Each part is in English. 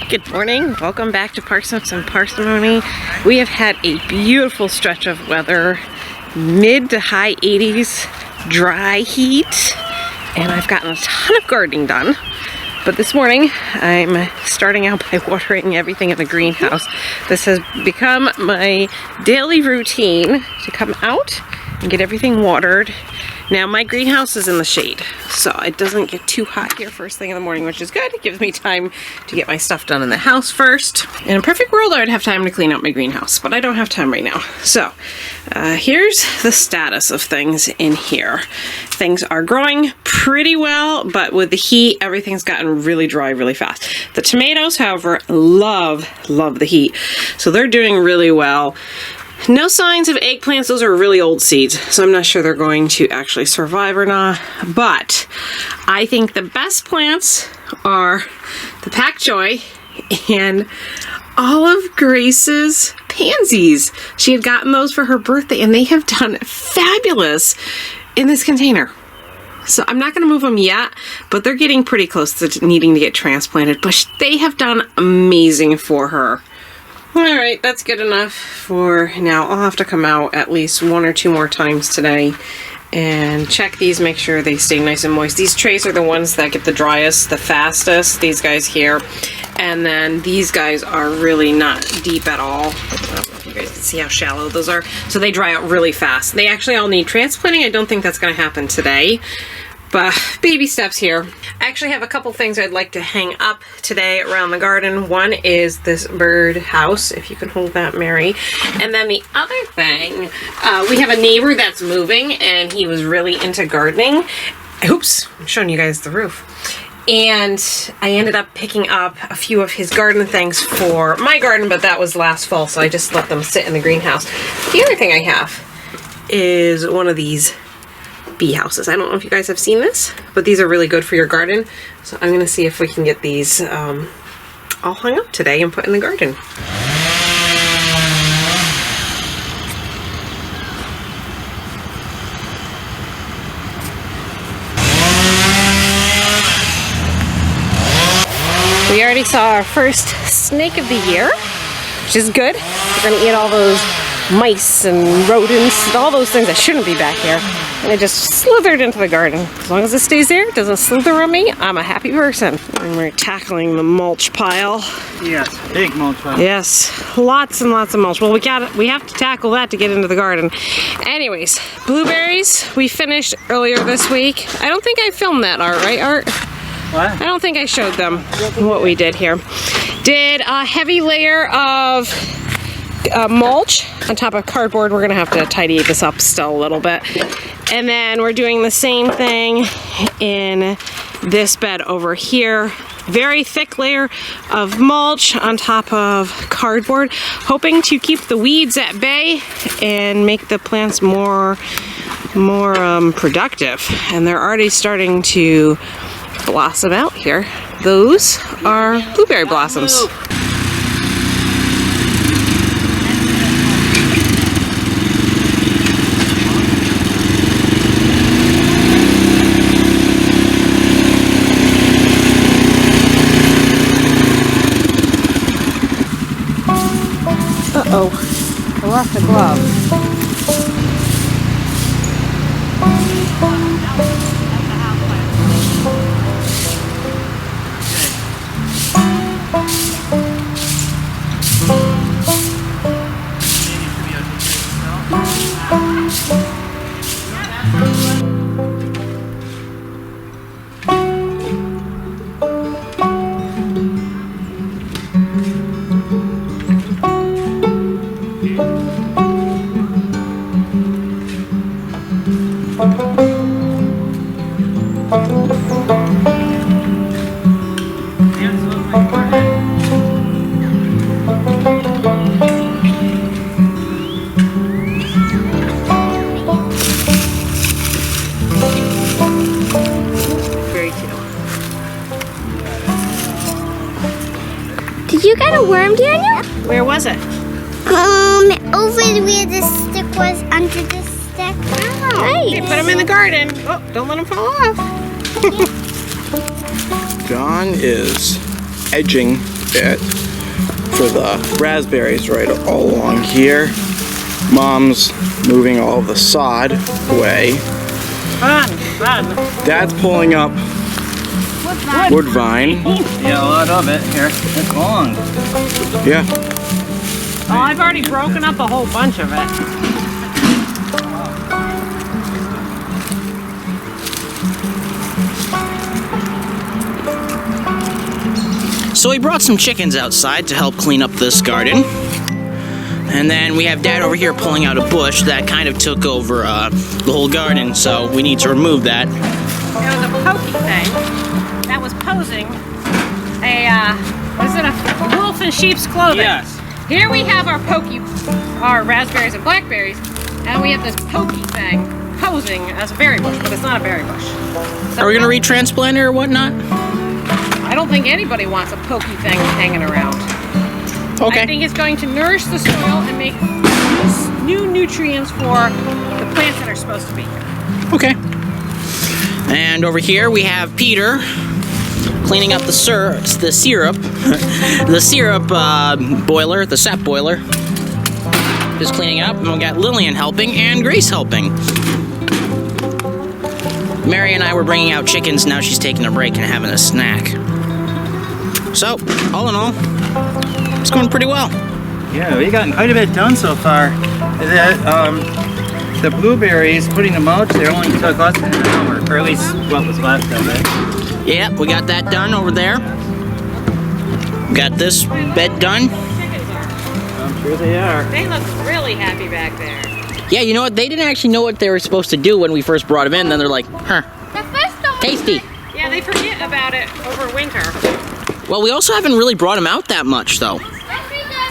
Good morning. Welcome back to Parsnips and Parsimony. We have had a beautiful stretch of weather, mid to high 80s, dry heat, and I've gotten a ton of gardening done. But this morning, I'm starting out by watering everything in the greenhouse. This has become my daily routine to come out and get everything watered. Now my greenhouse is in the shade, so it doesn't get too hot here first thing in the morning, which is good. It gives me time to get my stuff done in the house first. In a perfect world, I would have time to clean up my greenhouse, but I don't have time right now. So here's the status of things in here. Things are growing pretty well, but with the heat, everything's gotten really dry really fast. The tomatoes, however, love the heat, so they're doing really well. No signs of eggplants. Those are really old seeds, so I'm not sure they're going to actually survive or not. But I think the best plants are the Pak Choi and Olive Grace's pansies. She had gotten those for her birthday, and they have done fabulous in this container. So I'm not going to move them yet, but they're getting pretty close to needing to get transplanted. But they have done amazing for her. Alright, that's good enough for now. I'll have to come out at least 1 or 2 more times today and check these, make sure they stay nice and moist. These trays are the ones that get the driest the fastest, these guys here. And then these guys are really not deep at all. I don't know if you guys can see how shallow those are. So they dry out really fast. They actually all need transplanting. I don't think that's going to happen today. But baby steps here. I actually have a couple things I'd like to hang up today around the garden. One is this bird house, if you can hold that, Mary. And then the other thing, we have a neighbor that's moving, and he was really into gardening. Oops, I'm showing you guys the roof. And I ended up picking up a few of his garden things for my garden, but that was last fall, so I just let them sit in the greenhouse. The other thing I have is one of these bee houses. I don't know if you guys have seen this, but these are really good for your garden. So I'm going to see if we can get these all hung up today and put in the garden. We already saw our first snake of the year, which is good. We're going to eat all those mice and rodents and all those things that shouldn't be back here. And it just slithered into the garden. As long as it stays there, it doesn't slither on me, I'm a happy person. And we're tackling the mulch pile. Yes, big mulch pile. Yes, lots and lots of mulch. Well, we have to tackle that to get into the garden. Anyways, blueberries we finished earlier this week. I don't think I filmed that, Art, right, Art? What? I don't think I showed them what we did here. Did a heavy layer of mulch on top of cardboard. We're gonna have to tidy this up still a little bit. And then we're doing the same thing in this bed over here. Very thick layer of mulch on top of cardboard, hoping to keep the weeds at bay and make the plants more productive. And they're already starting to blossom out here. Those are blueberry blossoms. Uh-oh, I lost a glove. Did you get a worm, Daniel? Where was it? Over where the stick was, under the stick. Oh, Nice. okay, put them in the garden. Oh, don't let them fall off. John is edging bit for the raspberries right all along here. Mom's moving all the sod away. Fun. Dad's pulling up wood vine. Yeah, a lot of it here. It's long. Yeah. Oh, I've already broken up a whole bunch of it. So we brought some chickens outside to help clean up this garden. And then we have Dad over here pulling out a bush that kind of took over the whole garden, so we need to remove that. There was a pokey thing that was posing a wolf in sheep's clothing. Yes. Here we have our raspberries and blackberries, and we have this pokey thing posing as a berry bush, but it's not a berry bush. So Are we gonna retransplant it or whatnot? I don't think anybody wants a pokey thing hanging around. Okay. I think it's going to nourish the soil and make new nutrients for the plants that are supposed to be here. Okay. And over here we have Peter cleaning up the syrup, the syrup boiler, the sap boiler. Just cleaning up, and we got Lillian helping and Grace helping. Mary and I were bringing out chickens. Now she's taking a break and having a snack. So, all in all, it's going pretty well. Yeah, we gotten quite a bit done so far. The blueberries, putting the mulch, they only took less than an hour, or at least what was left of it. Yep, we got that done over there. Got this bed done. I'm sure they are. They look really happy back there. Yeah, you know what? They didn't actually know what they were supposed to do when we first brought them in. Then they're like, huh, tasty. Yeah, they forget about it over winter. Well, we also haven't really brought them out that much, though.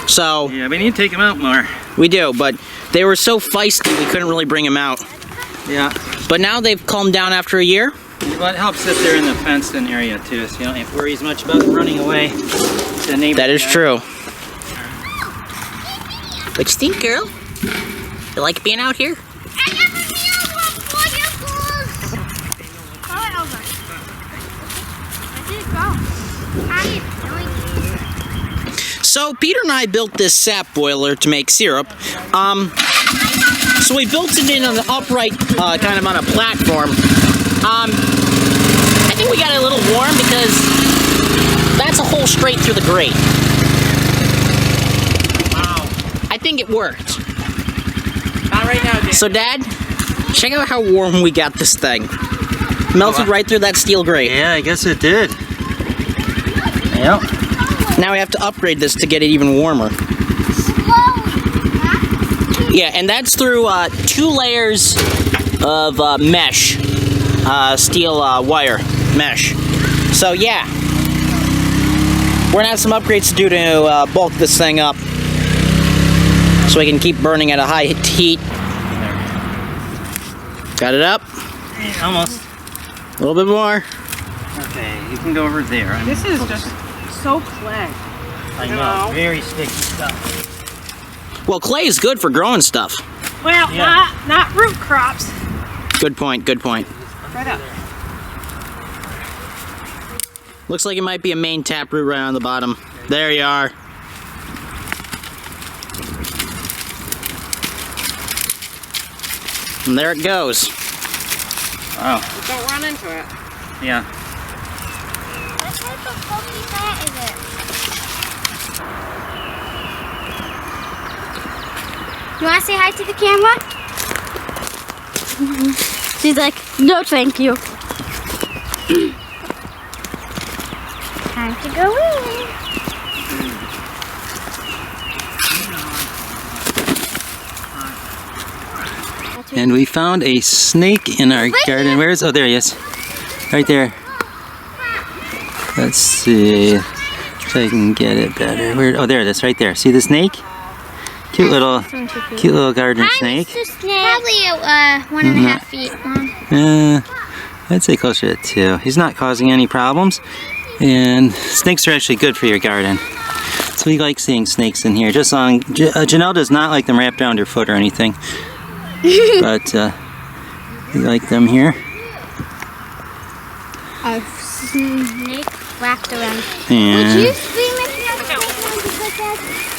So, Yeah, we need to take them out more. we do, but they were so feisty we couldn't really bring them out. Yeah. But now they've calmed down after a year. Well, it helps that they're in the fenced-in area too, so you don't have to worry as much about them running away to the neighbor's That is yard. true. What you think, girl? You like being out here? So Peter and I built this sap boiler to make syrup. So we built it in on an upright, kind of on a platform. I think we got it a little warm because that's a hole straight through the grate. Wow. I think it worked. Not right now, Dad. So Dad, check out how warm we got this thing. Melted right through that steel grate. Yeah, I guess it did. Yep. Now we have to upgrade this to get it even warmer. Yeah, and that's through 2 layers of mesh, steel wire mesh. So yeah, we're gonna have some upgrades to do to bulk this thing up, so we can keep burning at a high heat. Got it up? Almost. A little bit more. Okay, you can go over there. This is just so clay. I know, very sticky stuff. Well, clay is good for growing stuff. Well, Yeah. not root crops. Good point, good point. Right up. Looks like it might be a main taproot right on the bottom. There you are. And there it goes. Wow. Don't run into it. Yeah. What type of pokey plant is it? You want to say hi to the camera? She's like, no thank you. Time to go in. And we found a snake in our garden. Where is? Oh, there he is. Right there. Let's see if I can get it better. Where? Oh, there it is. Right there. See the snake? Cute little garden snake. Probably 1.5 feet long. I'd say closer to 2. He's not causing any problems. And snakes are actually good for your garden. So we like seeing snakes in here. Just on Janelle does not like them wrapped around her foot or anything. But we like them here. A snake wrapped around. And Would you be making a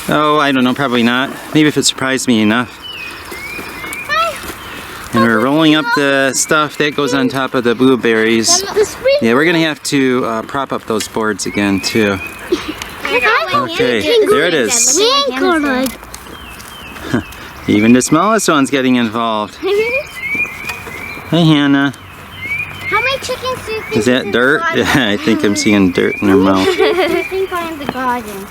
Oh, I don't know, probably not. Maybe if it surprised me enough. And we're rolling up the stuff that goes on top of the blueberries. Yeah, we're gonna have to prop up those boards again too. Okay, there it is. Even the smallest one's getting involved. Hey, Hannah. How many chickens do you think Is that dirt? Yeah, I think I'm seeing dirt in her mouth. I think I'm in the garden.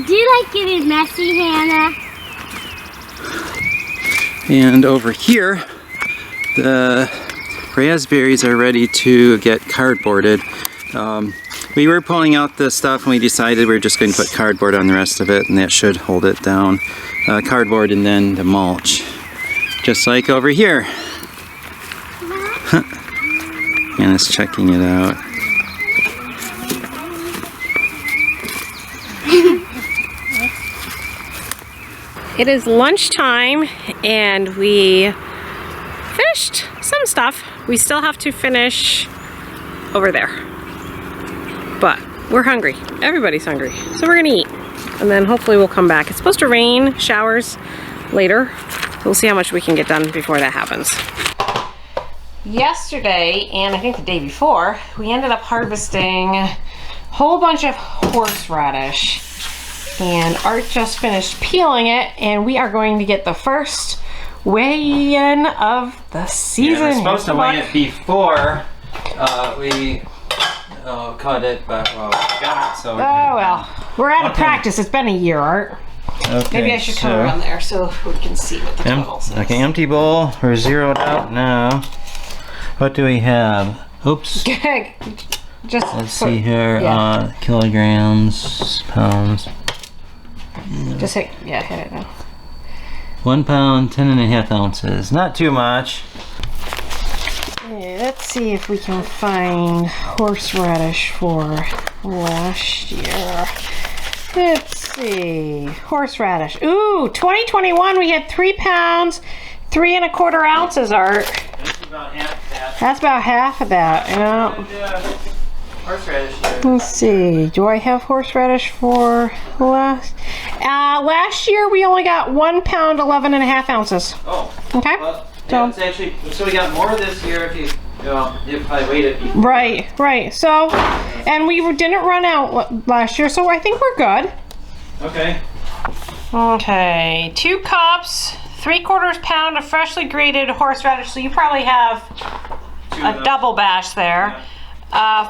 Do you like getting messy, Hannah? And over here, the raspberries are ready to get cardboarded. We were pulling out the stuff and we decided we were just going to put cardboard on the rest of it, and that should hold it down. Cardboard and then the mulch. Just like over here. Anna's checking it out. It is lunchtime and we finished some stuff. We still have to finish over there. But we're hungry. Everybody's hungry. So we're gonna eat. And then hopefully we'll come back. It's supposed to rain, showers later. So we'll see how much we can get done before that happens. Yesterday, and I think the day before, we ended up harvesting a whole bunch of horseradish. And Art just finished peeling it, and we are going to get the first weigh-in of the season. Yeah, we're supposed to weigh it before we cut it, but well, we forgot, so. Oh well, we're out of practice. It's been a year, Art. Okay, Maybe I should come around there so we can see what the total is. Okay, empty bowl. We're zeroed out now. What do we have? Oops. Just Let's see here. Yeah. Kilograms, pounds. Just hit it now. 1 pound, 10.5 ounces. Not too much. Yeah, let's see if we can find horseradish for last year. Let's see. Horseradish. Ooh, 2021 we had 3 pounds, 3¼ ounces, Art. That's about half that. That's about half of that, you know. Horseradish here. Let's see. Do I have horseradish for last year we only got 1 pound, 11½ ounces. Oh. Okay. Well, yeah, it's actually, so we got more this year if I waited before. Right. So, and we didn't run out last year, so I think we're good. Okay. Okay, 2 cups, 3/4 pound of freshly grated horseradish. So you probably have a double batch there. Yeah.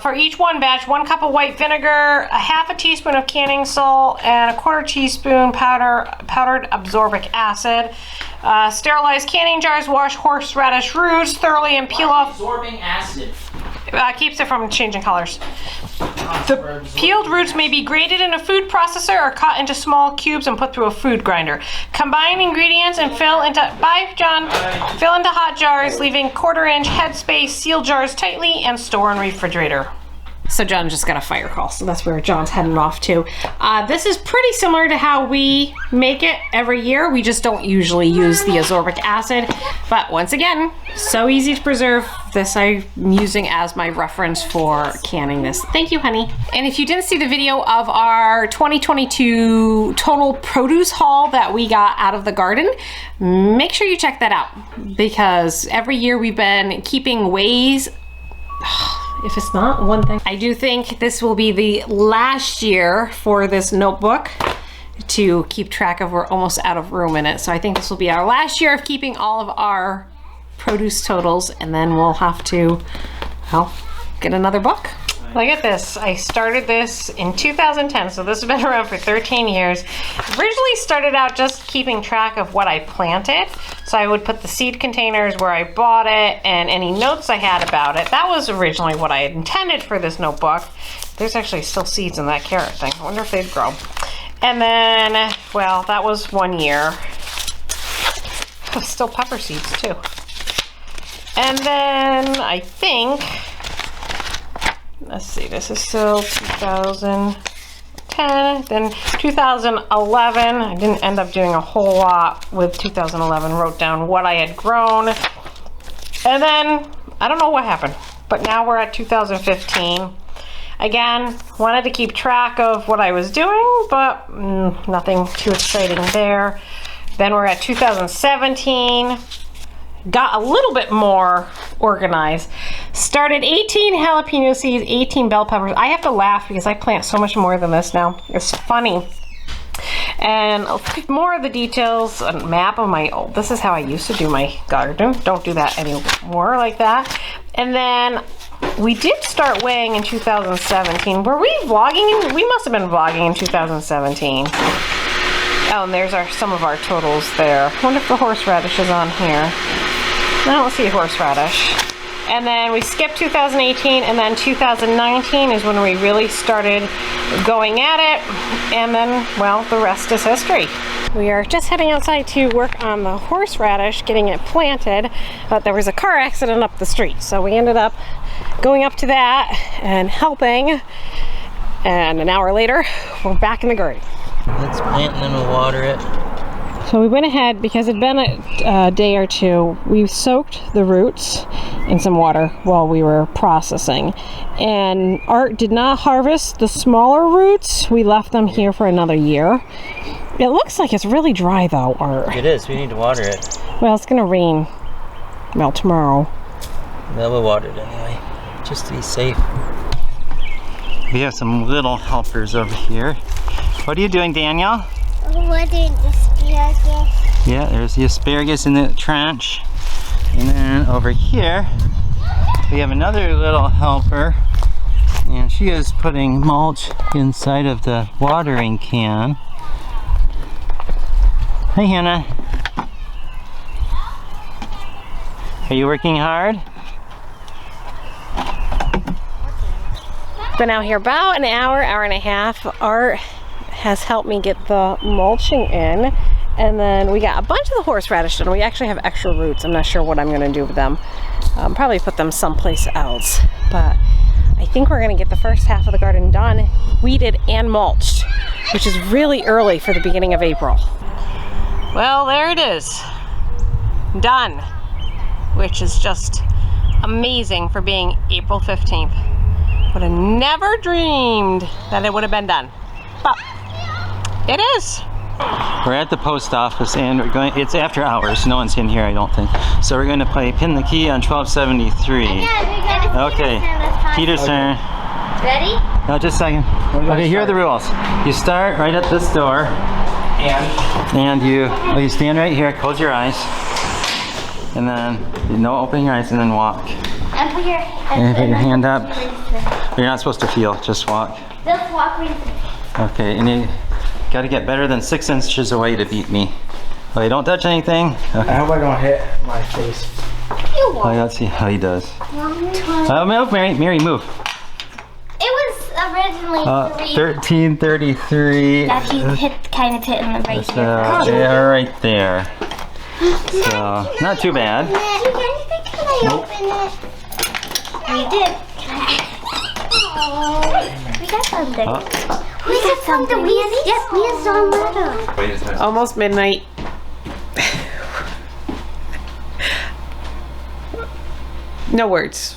For each one batch, 1 cup of white vinegar, 1/2 teaspoon of canning salt, and 1/4 teaspoon powdered absorbic acid. Sterilize canning jars, wash horseradish roots thoroughly, and peel off. Absorbing acid. Keeps it from changing colors. The peeled roots may be grated in a food processor or cut into small cubes and put through a food grinder. Combine ingredients and fill into hot jars, leaving 1/4 inch headspace. Seal jars tightly and store in refrigerator. So John just got a fire call, so that's where John's heading off to. This is pretty similar to how we make it every year. We just don't usually use the ascorbic acid. But once again, so easy to preserve. This I'm using as my reference for canning this. Thank you, honey. And if you didn't see the video of our 2022 total produce haul that we got out of the garden, make sure you check that out. Because every year we've been keeping ways. If it's not one thing, I do think this will be the last year for this notebook to keep track of. We're almost out of room in it. So I think this will be our last year of keeping all of our produce totals, and then we'll have to, well, get another book. Look at this. I started this in 2010, so this has been around for 13 years. Originally started out just keeping track of what I planted. So I would put the seed containers where I bought it and any notes I had about it. That was originally what I had intended for this notebook. There's actually still seeds in that carrot thing. I wonder if they'd grow. And then, well, that was 1 year. Still pepper seeds too. And then I think, let's see, this is still 2010, then 2011. I didn't end up doing a whole lot with 2011. Wrote down what I had grown. And then, I don't know what happened, but now we're at 2015. Again, wanted to keep track of what I was doing, but nothing too exciting there. Then we're at 2017. Got a little bit more organized. Started 18 jalapeno seeds, 18 bell peppers. I have to laugh because I plant so much more than this now. It's funny. And more of the details, a map of my, this is how I used to do my garden. Don't do that anymore like that. And then we did start weighing in 2017. Were we vlogging? We must have been vlogging in 2017. Oh, and there's some of our totals there. I wonder if the horseradish is on here. I don't see horseradish. And then we skipped 2018, and then 2019 is when we really started going at it. And then, well, the rest is history. We are just heading outside to work on the horseradish, getting it planted, but there was a car accident up the street. So we ended up going up to that and helping. And an hour later, we're back in the garden. Let's plant and then we'll water it. So we went ahead, because it'd been a day or two, we soaked the roots in some water while we were processing. And Art did not harvest the smaller roots. We left them here for another year. It looks like it's really dry though, Art. It is, we need to water it. Well, it's gonna rain, well, tomorrow. Well, we'll water it anyway, just to be safe. We have some little helpers over here. What are you doing, Daniel? We're doing asparagus. Yeah, there's the asparagus in the trench. And then over here, we have another little helper. And she is putting mulch inside of the watering can. Hi, Hannah. Are you working hard? Been out here about an hour, hour and a half. Art has helped me get the mulching in, and then we got a bunch of the horseradish done. We actually have extra roots. I'm not sure what I'm going to do with them. Probably put them someplace else, but I think we're going to get the first half of the garden done, weeded and mulched, which is really early for the beginning of April. Well, there it is, done, which is just amazing for being April 15th. Would have never dreamed that it would have been done, but it is. We're at the post office and we're going, it's after hours, no one's in here I don't think. So we're going to play Pin the Key on 1273. Okay, Peter's turn. Ready? No, just a second. Okay, here are the rules. You start right at this door. And you stand right here, close your eyes. And then, no opening your eyes and then walk. And put your hand up. You're not supposed to feel, just walk. Just walk. Okay, and you got to get better than 6 inches away to beat me. Okay, don't touch anything. Okay. I hope I don't hit my face. You won't. Okay, let's see how he does. Move, Mary, move. It was originally 1333. that he kind of hit in the right So, here. yeah, right there. So, not too bad. Can I open it? We did. Oh, we got something. We got something. Yes, we have some letter. Almost midnight. No words.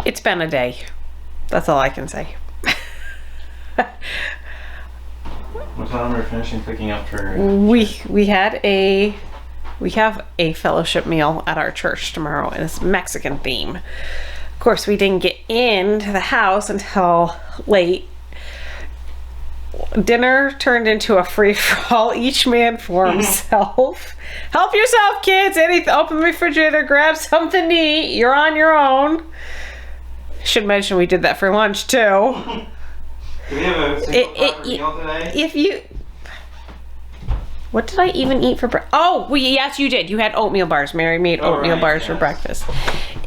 It's been a day. That's all I can say. What time we're finishing picking up for? We have a fellowship meal at our church tomorrow, and it's Mexican theme. Of course, we didn't get into the house until late. Dinner turned into a free-for-all, each man for himself. Help yourself, kids. Open the refrigerator, grab something to eat. You're on your own. Should mention we did that for lunch too. Do we have a single meal today? What did I even eat for breakfast? Oh, yes, you did. You had oatmeal bars. Mary made oatmeal bars for breakfast.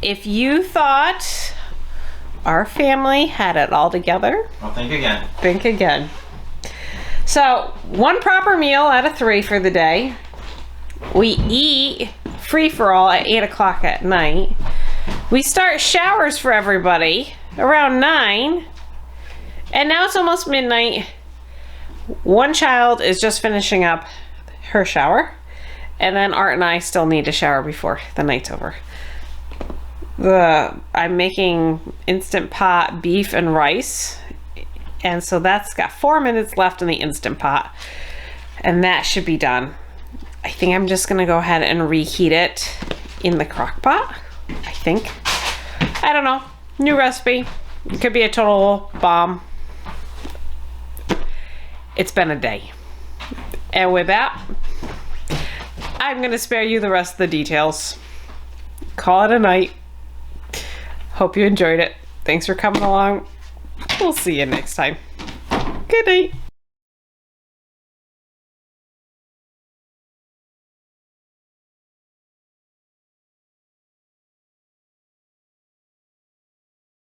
If you thought our family had it all together, Well, think again. think again. So, one proper meal out of 3 for the day. We eat free-for-all at 8 o'clock at night. We start showers for everybody around 9. And now it's almost midnight. One child is just finishing up her shower. And then Art and I still need to shower before the night's over. I'm making Instant Pot beef and rice, and so that's got 4 minutes left in the Instant Pot, and that should be done. I think I'm just gonna go ahead and reheat it in the crock pot, I think. I don't know, new recipe. It could be a total bomb. It's been a day. And with that, I'm gonna spare you the rest of the details. Call it a night. Hope you enjoyed it. Thanks for coming along. We'll see you next time. Good night.